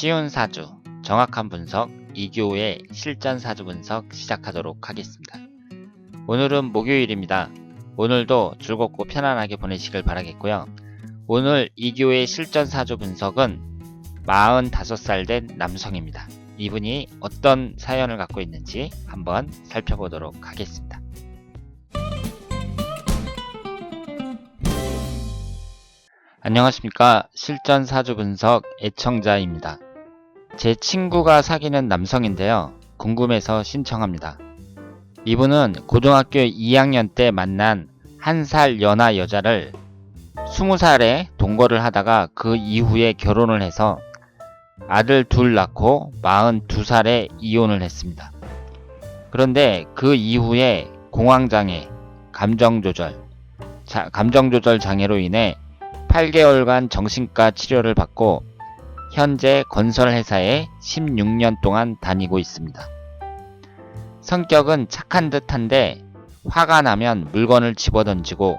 쉬운 사주, 정확한 분석, 이교의 실전 사주 분석 시작하도록 하겠습니다. 오늘은 목요일입니다. 오늘도 즐겁고 편안하게 보내시길 바라겠고요. 오늘 이교의 실전 사주 분석은 45살 된 남성입니다. 이분이 어떤 사연을 갖고 있는지 한번 살펴보도록 하겠습니다. 안녕하십니까. 실전 사주 분석 애청자입니다. 제 친구가 사귀는 남성인데요. 궁금해서 신청합니다. 이분은 고등학교 2학년 때 만난 1살 연하 여자를 20살에 동거를 하다가 그 이후에 결혼을 해서 아들 둘 낳고 42살에 이혼을 했습니다. 그런데 그 이후에 공황장애, 감정조절 장애로 인해 8개월간 정신과 치료를 받고 현재 건설회사에 16년 동안 다니고 있습니다. 성격은 착한 듯한데 화가 나면 물건을 집어던지고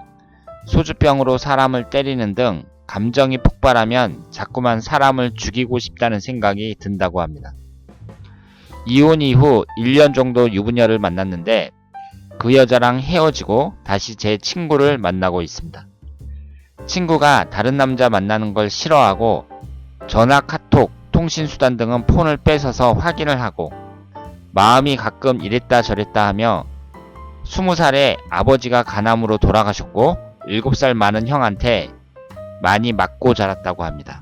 소주병으로 사람을 때리는 등 감정이 폭발하면 자꾸만 사람을 죽이고 싶다는 생각이 든다고 합니다. 이혼 이후 1년 정도 유부녀를 만났는데 그 여자랑 헤어지고 다시 제 친구를 만나고 있습니다. 친구가 다른 남자 만나는 걸 싫어하고 전화, 카톡, 통신수단 등은 폰을 뺏어서 확인을 하고 마음이 가끔 이랬다 저랬다 하며 20살에 아버지가 간암으로 돌아가셨고 7살 많은 형한테 많이 맞고 자랐다고 합니다.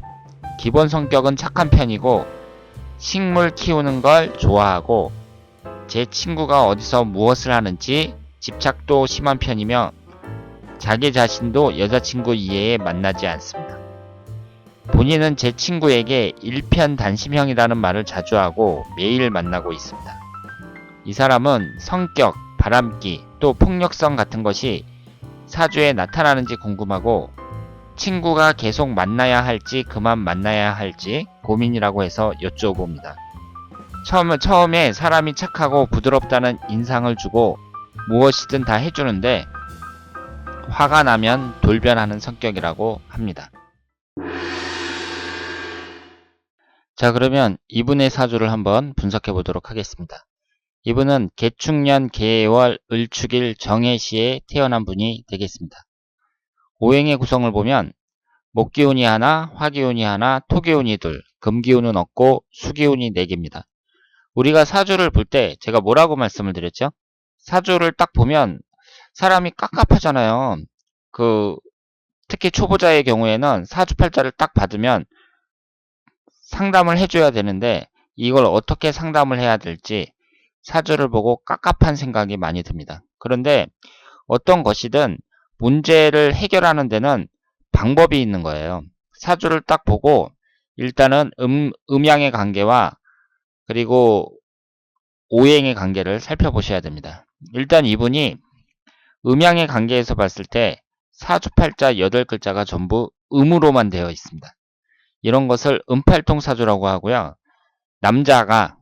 기본 성격은 착한 편이고 식물 키우는 걸 좋아하고 제 친구가 어디서 무엇을 하는지 집착도 심한 편이며 자기 자신도 여자친구 이외에 만나지 않습니다. 본인은 제 친구에게 일편단심형이라는 말을 자주 하고 매일 만나고 있습니다. 이 사람은 성격, 바람기, 또 폭력성 같은 것이 사주에 나타나는지 궁금하고 친구가 계속 만나야 할지 그만 만나야 할지 고민이라고 해서 여쭤봅니다. 처음에 사람이 착하고 부드럽다는 인상을 주고 무엇이든 다 해주는데 화가 나면 돌변하는 성격이라고 합니다. 자, 그러면 이분의 사주를 한번 분석해 보도록 하겠습니다. 이분은 개축년 개월 을축일 정해시에 태어난 분이 되겠습니다. 오행의 구성을 보면 목기운이 하나, 화기운이 하나, 토기운이 둘, 금기운은 없고 수기운이 4개입니다. 우리가 사주를 볼 때 제가 뭐라고 말씀을 드렸죠? 사주를 딱 보면 사람이 깝깝하잖아요. 특히 초보자의 경우에는 사주팔자를 딱 받으면 상담을 해줘야 되는데 이걸 어떻게 상담을 해야 될지 사주를 보고 깝깝한 생각이 많이 듭니다. 그런데 어떤 것이든 문제를 해결하는 데는 방법이 있는 거예요. 사주를 딱 보고 일단은 음양의 관계와 그리고 오행의 관계를 살펴보셔야 됩니다. 일단 이분이 음양의 관계에서 봤을 때 사주팔자 8글자가 전부 음으로만 되어 있습니다. 이런 것을 음팔통사주라고 하고요. 남자가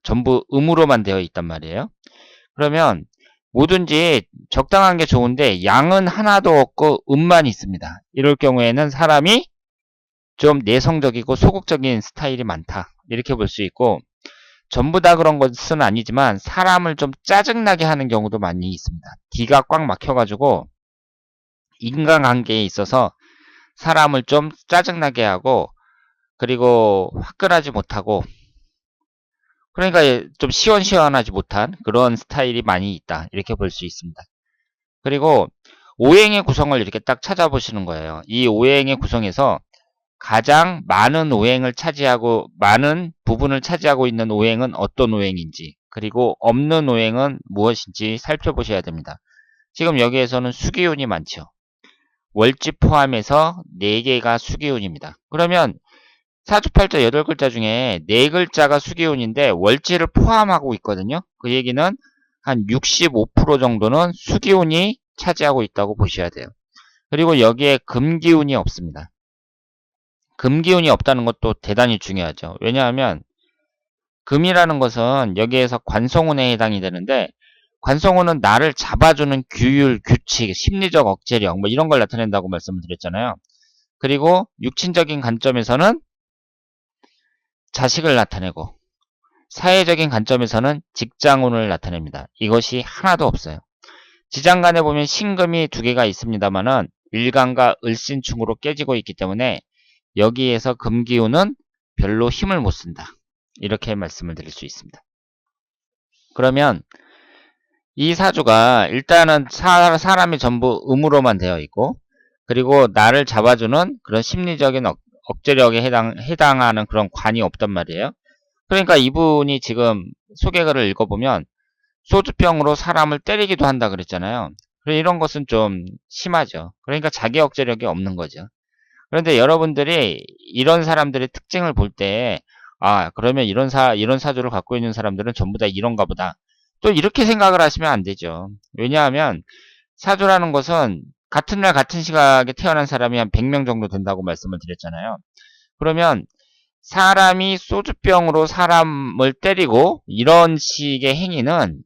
전부 음으로만 되어 있단 말이에요. 그러면 뭐든지 적당한 게 좋은데 양은 하나도 없고 음만 있습니다. 이럴 경우에는 사람이 좀 내성적이고 소극적인 스타일이 많다. 이렇게 볼 수 있고 전부 다 그런 것은 아니지만 사람을 좀 짜증나게 하는 경우도 많이 있습니다. 기가 꽉 막혀가지고 인간관계에 있어서 사람을 좀 짜증나게 하고 그리고 화끈하지 못하고 그러니까 좀 시원시원하지 못한 그런 스타일이 많이 있다. 이렇게 볼 수 있습니다. 그리고 오행의 구성을 이렇게 딱 찾아보시는 거예요. 이 오행의 구성에서 가장 많은 부분을 차지하고 있는 오행은 어떤 오행인지 그리고 없는 오행은 무엇인지 살펴보셔야 됩니다. 지금 여기에서는 수기운이 많죠. 월지 포함해서 4개가 수기운입니다. 그러면 사주팔자 8글자 중에 4글자가 수기운인데 월지를 포함하고 있거든요. 그 얘기는 한 65% 정도는 수기운이 차지하고 있다고 보셔야 돼요. 그리고 여기에 금기운이 없습니다. 금기운이 없다는 것도 대단히 중요하죠. 왜냐하면 금이라는 것은 여기에서 관성운에 해당이 되는데 관성운은 나를 잡아주는 규율, 규칙, 심리적 억제력 뭐 이런 걸 나타낸다고 말씀을 드렸잖아요. 그리고 육친적인 관점에서는 자식을 나타내고, 사회적인 관점에서는 직장운을 나타냅니다. 이것이 하나도 없어요. 지장간에 보면 신금이 두 개가 있습니다만은 일간과 을신충으로 깨지고 있기 때문에 여기에서 금기운은 별로 힘을 못 쓴다. 이렇게 말씀을 드릴 수 있습니다. 그러면 이 사주가 일단은 사람이 전부 음으로만 되어 있고, 그리고 나를 잡아주는 그런 심리적인 억제력에 해당하는 그런 관이 없단 말이에요. 그러니까 이분이 지금 소개글을 읽어보면 소주병으로 사람을 때리기도 한다 그랬잖아요. 이런 것은 좀 심하죠. 그러니까 자기 억제력이 없는 거죠. 그런데 여러분들이 이런 사람들의 특징을 볼 때, 그러면 이런 사주를 갖고 있는 사람들은 전부 다 이런가 보다. 또 이렇게 생각을 하시면 안 되죠. 왜냐하면 사주라는 것은 같은 날 같은 시각에 태어난 사람이 한 100명 정도 된다고 말씀을 드렸잖아요. 그러면 사람이 소주병으로 사람을 때리고 이런 식의 행위는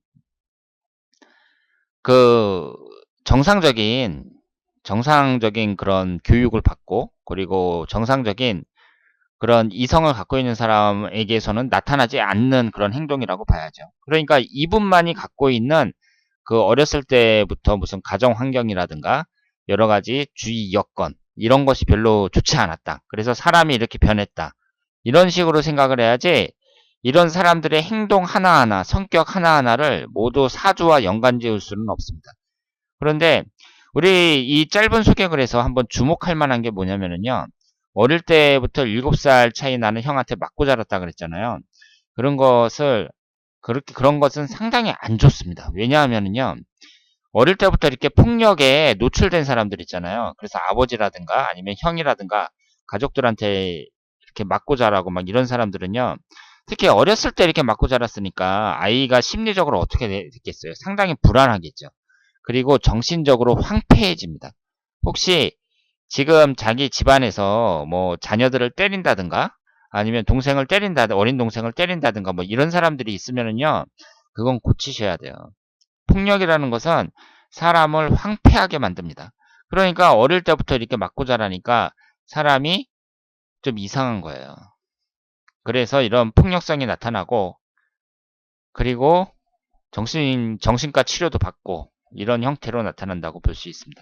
그 정상적인 그런 교육을 받고, 그리고 정상적인 그런 이성을 갖고 있는 사람에게서는 나타나지 않는 그런 행동이라고 봐야죠. 그러니까 이분만이 갖고 있는 그 어렸을 때부터 무슨 가정 환경이라든가 여러 가지 주위 여건 이런 것이 별로 좋지 않았다. 그래서 사람이 이렇게 변했다. 이런 식으로 생각을 해야지, 이런 사람들의 행동 하나하나, 성격 하나하나를 모두 사주와 연관 지을 수는 없습니다. 그런데 우리 이 짧은 소개글에서 한번 주목할 만한 게 뭐냐면요. 어릴 때부터 7살 차이 나는 형한테 맞고 자랐다 그랬잖아요. 그런 것은 상당히 안 좋습니다. 왜냐하면요. 어릴 때부터 이렇게 폭력에 노출된 사람들 있잖아요. 그래서 아버지라든가 아니면 형이라든가 가족들한테 이렇게 맞고 자라고 막 이런 사람들은요. 특히 어렸을 때 이렇게 맞고 자랐으니까 아이가 심리적으로 어떻게 됐겠어요? 상당히 불안하겠죠. 그리고 정신적으로 황폐해집니다. 혹시 지금 자기 집안에서 뭐 자녀들을 때린다든가 아니면 동생을 어린 동생을 때린다든가 뭐 이런 사람들이 있으면은요, 그건 고치셔야 돼요. 폭력이라는 것은 사람을 황폐하게 만듭니다. 그러니까 어릴 때부터 이렇게 맞고 자라니까 사람이 좀 이상한 거예요. 그래서 이런 폭력성이 나타나고, 그리고 정신과 치료도 받고 이런 형태로 나타난다고 볼 수 있습니다.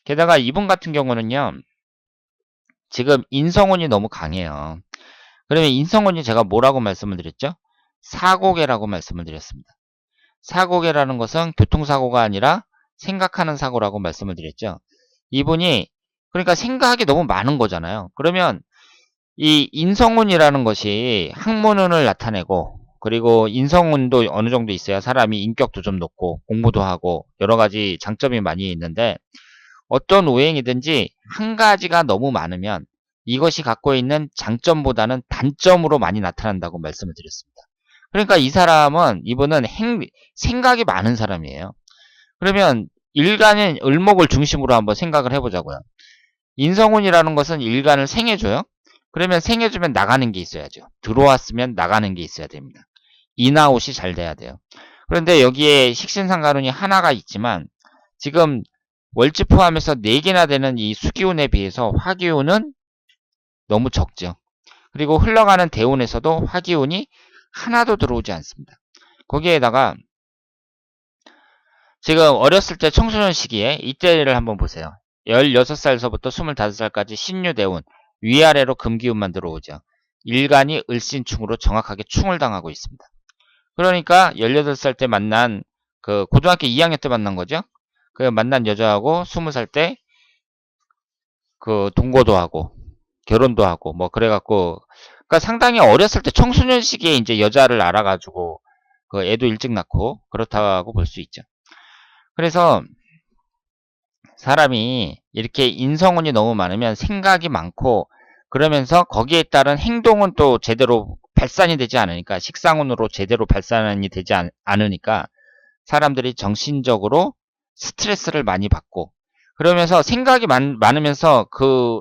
게다가 이분 같은 경우는요, 지금 인성운이 너무 강해요. 그러면 인성운이 제가 뭐라고 말씀을 드렸죠? 사고계라고 말씀을 드렸습니다. 사고계라는 것은 교통사고가 아니라 생각하는 사고라고 말씀을 드렸죠. 이분이 그러니까 생각이 너무 많은 거잖아요. 그러면 이 인성운이라는 것이 학문운을 나타내고, 그리고 인성운도 어느 정도 있어야 사람이 인격도 좀 높고 공부도 하고 여러 가지 장점이 많이 있는데, 어떤 오행이든지 한 가지가 너무 많으면 이것이 갖고 있는 장점보다는 단점으로 많이 나타난다고 말씀을 드렸습니다. 그러니까 이분은 생각이 많은 사람이에요. 그러면 일간인 을목을 중심으로 한번 생각을 해보자고요. 인성운이라는 것은 일간을 생해줘요. 그러면 생해주면 나가는 게 있어야죠. 들어왔으면 나가는 게 있어야 됩니다. 인아웃이 잘 돼야 돼요. 그런데 여기에 식신상간운이 하나가 있지만 지금 월지 포함해서 4개나 되는 이 수기운에 비해서 화기운은 너무 적죠. 그리고 흘러가는 대운에서도 화기운이 하나도 들어오지 않습니다. 거기에다가 지금 어렸을 때 청소년 시기에 이때를 한번 보세요. 16살서부터 25살까지 신유대운, 위아래로 금기운만 들어오죠. 일간이 을신충으로 정확하게 충을 당하고 있습니다. 그러니까 18살 때 만난 그 고등학교 2학년 때 만난 거죠. 그 만난 여자하고 20살 때 그 동거도 하고 결혼도 하고 뭐 그래갖고, 그러니까 상당히 어렸을 때 청소년 시기에 이제 여자를 알아가지고 그 애도 일찍 낳고 그렇다고 볼 수 있죠. 그래서 사람이 이렇게 인성운이 너무 많으면 생각이 많고, 그러면서 거기에 따른 행동은 또 제대로 발산이 되지 않으니까, 식상운으로 제대로 발산이 되지 않으니까 사람들이 정신적으로 스트레스를 많이 받고, 그러면서 생각이 많으면서 그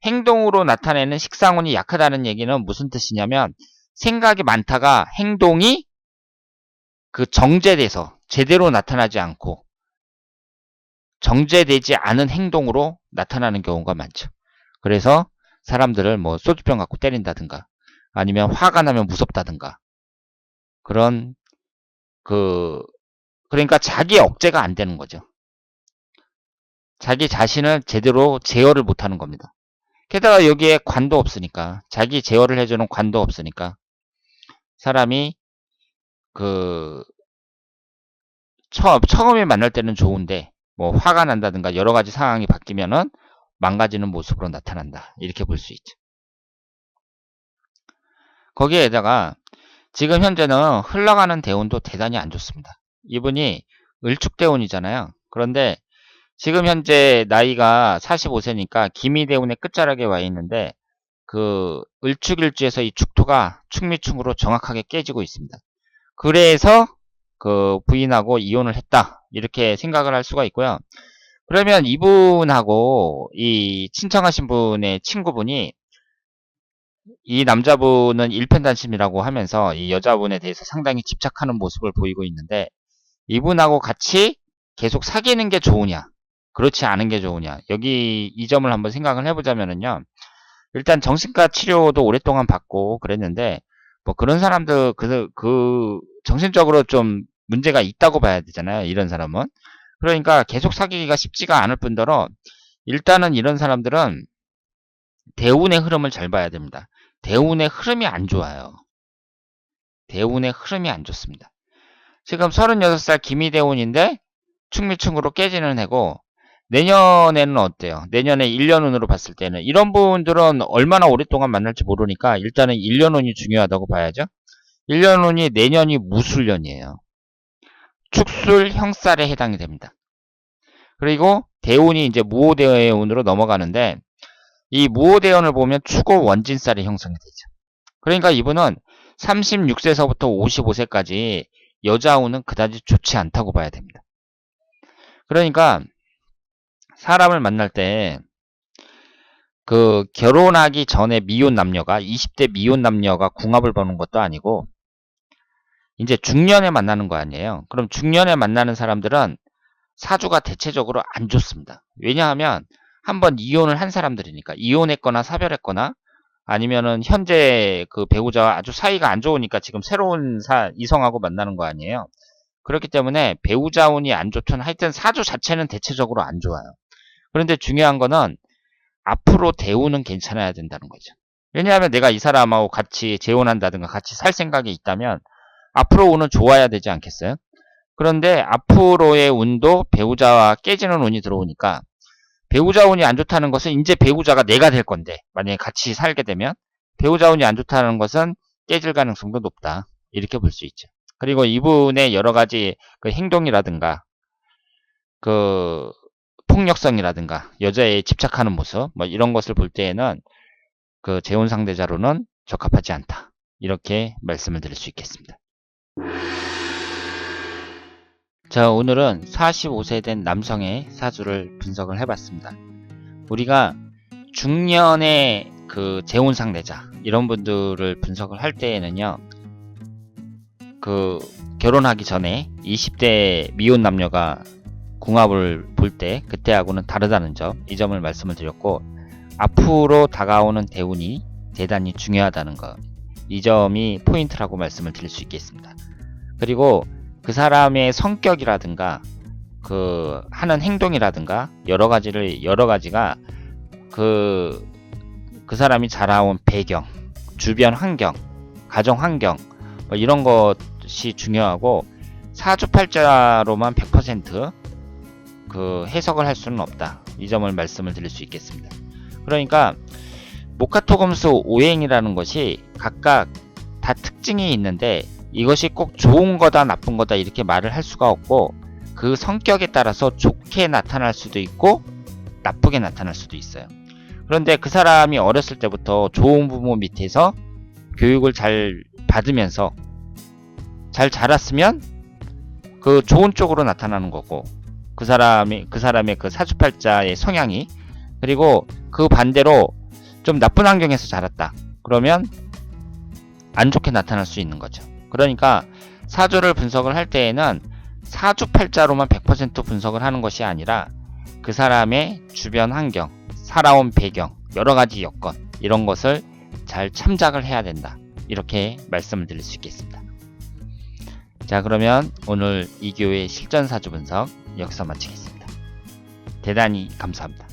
행동으로 나타내는 식상운이 약하다는 얘기는 무슨 뜻이냐면, 생각이 많다가 행동이 그 정제돼서 제대로 나타나지 않고 정제되지 않은 행동으로 나타나는 경우가 많죠. 그래서 사람들을 뭐 소주병 갖고 때린다든가 아니면 화가 나면 무섭다든가 그런 그러니까 자기 억제가 안 되는 거죠. 자기 자신을 제대로 제어를 못하는 겁니다. 게다가 여기에 관도 없으니까 자기 제어를 해주는 관도 없으니까 사람이 그 처음에 만날 때는 좋은데 뭐 화가 난다든가 여러 가지 상황이 바뀌면은 망가지는 모습으로 나타난다. 이렇게 볼 수 있죠. 거기에다가 지금 현재는 흘러가는 대운도 대단히 안 좋습니다. 이분이 을축대운이잖아요. 그런데 지금 현재 나이가 45세니까 기미대운의 끝자락에 와 있는데 그 을축일주에서 이 축토가 축미축으로 정확하게 깨지고 있습니다. 그래서 그 부인하고 이혼을 했다. 이렇게 생각을 할 수가 있고요. 그러면 이분하고 이 신청하신 분의 친구분이 이 남자분은 일편단심이라고 하면서 이 여자분에 대해서 상당히 집착하는 모습을 보이고 있는데 이분하고 같이 계속 사귀는 게 좋으냐 그렇지 않은 게 좋으냐 여기 이 점을 한번 생각을 해보자면요 일단 정신과 치료도 오랫동안 받고 그랬는데 뭐 그런 사람들 그 정신적으로 좀 문제가 있다고 봐야 되잖아요. 이런 사람은. 그러니까 계속 사귀기가 쉽지가 않을 뿐더러 일단은 이런 사람들은 대운의 흐름을 잘 봐야 됩니다. 대운의 흐름이 안 좋아요. 대운의 흐름이 안 좋습니다. 지금 36살 기미대운인데 축미축으로 깨지는 해고 내년에는 어때요? 내년에 1년운으로 봤을 때는 이런 분들은 얼마나 오랫동안 만날지 모르니까 일단은 1년운이 중요하다고 봐야죠. 1년운이 내년이 무술년이에요. 축술 형살에 해당이 됩니다. 그리고 대운이 이제 무오대운으로 넘어가는데 이 무오대운을 보면 축오 원진살이 형성이 되죠. 그러니까 이분은 36세서부터 55세까지 여자운은 그다지 좋지 않다고 봐야 됩니다. 그러니까 사람을 만날 때 그 결혼하기 전에 미혼 남녀가 20대 미혼 남녀가 궁합을 보는 것도 아니고 이제 중년에 만나는 거 아니에요. 그럼 중년에 만나는 사람들은 사주가 대체적으로 안 좋습니다. 왜냐하면 한번 이혼을 한 사람들이니까 이혼했거나 사별했거나 아니면은 현재 그 배우자와 아주 사이가 안 좋으니까 지금 새로운 이성하고 만나는 거 아니에요. 그렇기 때문에 배우자 운이 안 좋든 하여튼 사주 자체는 대체적으로 안 좋아요. 그런데 중요한 거는 앞으로 대우는 괜찮아야 된다는 거죠. 왜냐하면 내가 이 사람하고 같이 재혼한다든가 같이 살 생각이 있다면 앞으로 운은 좋아야 되지 않겠어요? 그런데 앞으로의 운도 배우자와 깨지는 운이 들어오니까 배우자 운이 안 좋다는 것은 이제 배우자가 내가 될 건데 만약에 같이 살게 되면 배우자 운이 안 좋다는 것은 깨질 가능성도 높다. 이렇게 볼 수 있죠. 그리고 이분의 여러 가지 그 행동이라든가 그 폭력성이라든가 여자에 집착하는 모습 뭐 이런 것을 볼 때에는 그 재혼 상대자로는 적합하지 않다. 이렇게 말씀을 드릴 수 있겠습니다. 자, 오늘은 45세 된 남성의 사주를 분석을 해봤습니다. 우리가 중년의 그 재혼 상대자 이런 분들을 분석을 할 때에는요, 그 결혼하기 전에 20대 미혼 남녀가 궁합을 볼 때 그때하고는 다르다는 점, 이 점을 말씀을 드렸고 앞으로 다가오는 대운이 대단히 중요하다는 것, 이 점이 포인트라고 말씀을 드릴 수 있겠습니다. 그리고 그 사람의 성격이라든가 그 하는 행동이라든가 여러 가지가 그 사람이 자라온 배경, 주변 환경, 가정 환경 뭐 이런 것이 중요하고 사주팔자로만 100% 그 해석을 할 수는 없다. 이 점을 말씀을 드릴 수 있겠습니다. 그러니까 목화토금수 오행이라는 것이 각각 다 특징이 있는데 이것이 꼭 좋은 거다 나쁜 거다 이렇게 말을 할 수가 없고 그 성격에 따라서 좋게 나타날 수도 있고 나쁘게 나타날 수도 있어요. 그런데 그 사람이 어렸을 때부터 좋은 부모 밑에서 교육을 잘 받으면서 잘 자랐으면 그 좋은 쪽으로 나타나는 거고 그 사람의 그 사주팔자의 성향이 그리고 그 반대로 좀 나쁜 환경에서 자랐다. 그러면 안 좋게 나타날 수 있는 거죠. 그러니까 사주를 분석을 할 때에는 사주팔자로만 100% 분석을 하는 것이 아니라 그 사람의 주변 환경, 살아온 배경, 여러 가지 여건 이런 것을 잘 참작을 해야 된다. 이렇게 말씀을 드릴 수 있겠습니다. 자, 그러면 오늘 2교의 실전 사주 분석 여기서 마치겠습니다. 대단히 감사합니다.